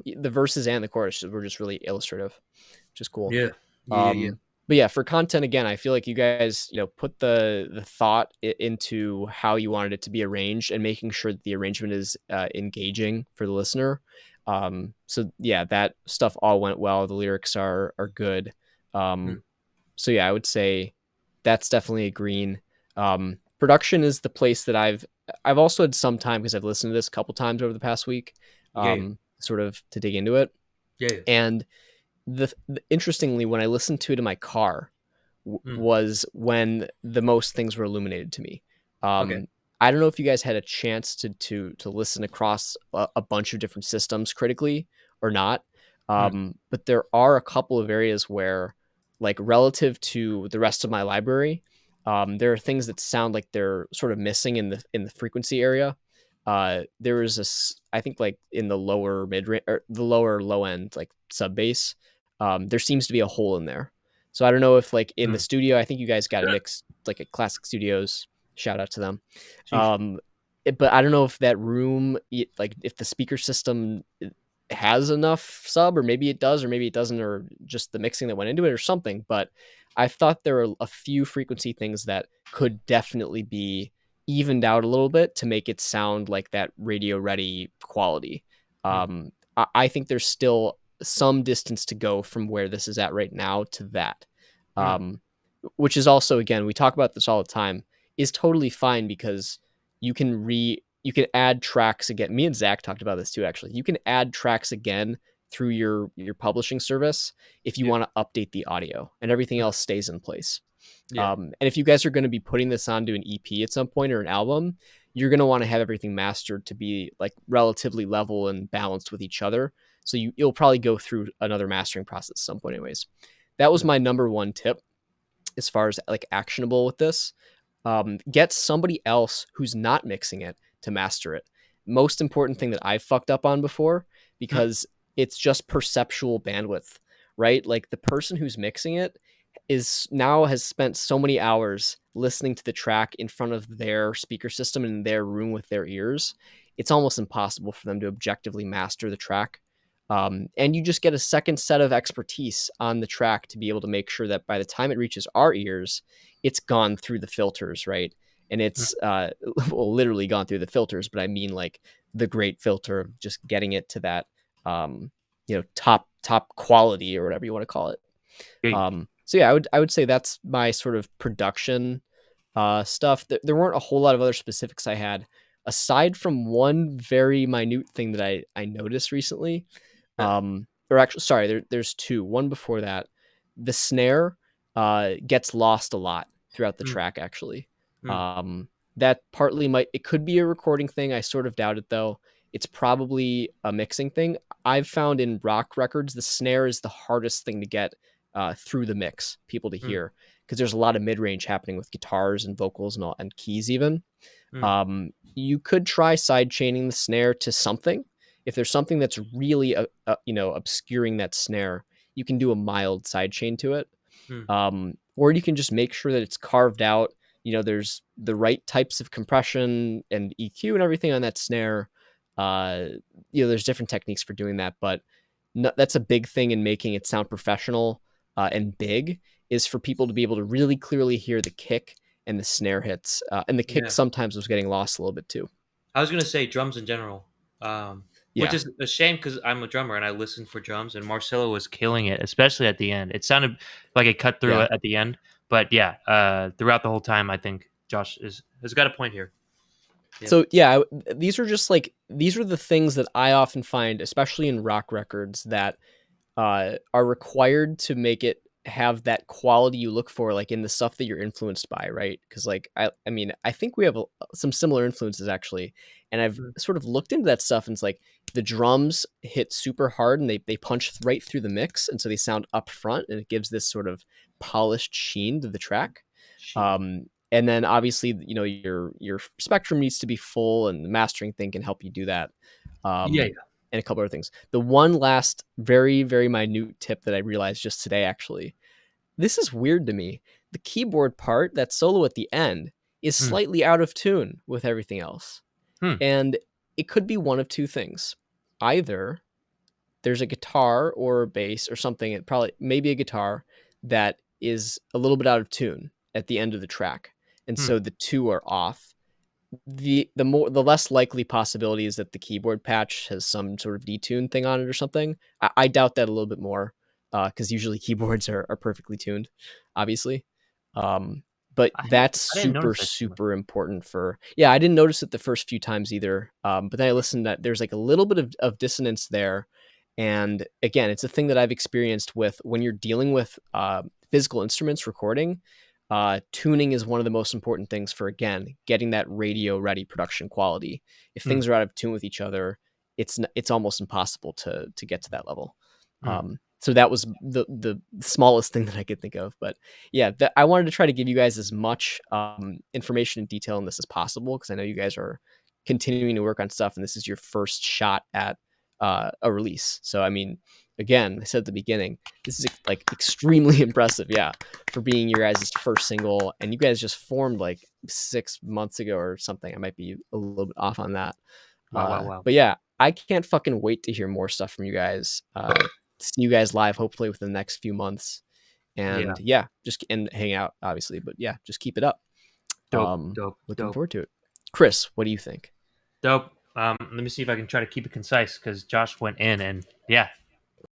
the verses and the chorus were just really illustrative, which is cool. Yeah. Yeah. Yeah. But yeah, for content again, I feel like you guys, put the thought into how you wanted it to be arranged and making sure that the arrangement is engaging for the listener. So yeah, that stuff all went well. The lyrics are good. Hmm. So yeah, I would say that's definitely a green. Production is the place that I've also had some time because I've listened to this a couple times over the past week, Yeah. sort of to dig into it. Yeah. Yeah. And interestingly, when I listened to it in my car, Hmm. was when the most things were illuminated to me. Okay. I don't know if you guys had a chance to listen across a bunch of different systems critically or not, Hmm. but there are a couple of areas where, like relative to the rest of my library, there are things that sound like they're sort of missing in the frequency area. There is I think like in the lower mid range or the lower low end like sub bass, there seems to be a hole in there. So I don't know if like in the Hmm. studio, I think you guys got a mix like at Classic Studios. Shout out to them. Sheesh. Um, but I don't know if that room, like if the speaker system has enough sub, or maybe it does, or maybe it doesn't, or just the mixing that went into it, or something. But I thought there were a few frequency things that could definitely be evened out a little bit to make it sound like that radio ready quality. Hmm. I think there's still some distance to go from where this is at right now to that. Hmm. Um, which is also, again, we talk about this all the time, is totally fine because you can add tracks again. Me and Zach talked about this too, actually. You can add tracks again through your publishing service if you Yeah. want to update the audio, and everything Hmm. else stays in place. Yeah. And if you guys are going to be putting this onto an EP at some point or an album, you're going to want to have everything mastered to be like relatively level and balanced with each other. So you'll probably go through another mastering process at some point, anyways. That was Hmm. my number one tip as far as like actionable with this. Get somebody else who's not mixing it to master it. Most important thing that I've fucked up on before, Hmm. because it's just perceptual bandwidth, right? Like the person who's mixing it has spent so many hours listening to the track in front of their speaker system in their room with their ears. It's almost impossible for them to objectively master the track. And you just get a second set of expertise on the track to be able to make sure that by the time it reaches our ears, it's gone through the filters, right? And Hmm. it's well, literally gone through the filters, but I mean like the great filter of just getting it to that top quality or whatever you want to call it. Yeah. So yeah, I would say that's my sort of production stuff. There weren't a whole lot of other specifics I had aside from one very minute thing that I noticed recently. Yeah. Or actually, sorry, there's two. One before that, the snare gets lost a lot throughout the Hmm. track. Actually, Hmm. um, that partly it could be a recording thing. I sort of doubt it though. It's probably a mixing thing. I've found in rock records the snare is the hardest thing to get through the mix, people to Hmm. hear, because there's a lot of mid range happening with guitars and vocals and all and keys even. Hmm. You could try side chaining the snare to something. If there's something that's really obscuring that snare, you can do a mild side chain to it. Hmm. Or you can just make sure that it's carved out. There's the right types of compression and EQ and everything on that snare. uh there's different techniques for doing that, but no, that's a big thing in making it sound professional and big, is for people to be able to really clearly hear the kick and the snare hits, and the kick Yeah. sometimes was getting lost a little bit too. I was gonna say drums in general, which Yeah, is a shame because I'm a drummer and I listen for drums, and Marcelo was killing it, especially at the end. It sounded like it cut through yeah. it at the end, but yeah, throughout the whole time, I think Josh has got a point here. Yeah. So yeah, these are the things that I often find, especially in rock records, that are required to make it have that quality you look for, like in the stuff that you're influenced by, right? Because like I mean, I think we have some similar influences actually, and I've Mm. sort of looked into that stuff, and it's like the drums hit super hard and they punch right through the mix, and so they sound up front, and it gives this sort of polished sheen to the track. Sheen. And then obviously, your spectrum needs to be full, and the mastering thing can help you do that. Yeah. Um, and a couple other things. The one last very, very minute tip that I realized just today, actually, this is weird to me. The keyboard part, that solo at the end, is Mm. slightly out of tune with everything else. Hmm. And it could be one of two things. Either there's a guitar or a bass or something, it probably maybe a guitar that is a little bit out of tune at the end of the track, and Hmm. so the two are off. The less likely possibility is that the keyboard patch has some sort of detune thing on it or something. I doubt that a little bit more, because usually keyboards are perfectly tuned, obviously. Um, but that's I didn't super notice that too much. super important for, yeah. I didn't notice it the first few times either, but then I listened that there's like a little bit of dissonance there, and again, it's a thing that I've experienced with when you're dealing with physical instruments recording. Tuning is one of the most important things for, again, getting that radio ready production quality. If Hmm. things are out of tune with each other, it's almost impossible to get to that level. Hmm. So that was the smallest thing that I could think of, but yeah, I wanted to try to give you guys as much information and detail in this as possible, because I know you guys are continuing to work on stuff, and this is your first shot at a release. So I mean, again, I said at the beginning, this is like extremely impressive. Yeah, for being your guys' first single, and you guys just formed like 6 months ago or something. I might be a little bit off on that, Wow, wow, wow. but yeah, I can't fucking wait to hear more stuff from you guys. See you guys live, hopefully within the next few months, Yeah. and yeah, just and hang out, obviously. But yeah, just keep it up. Dope, dope, Looking dope, forward to it. Chris, what do you think? dope. Let me see if I can try to keep it concise because Josh went in and yeah,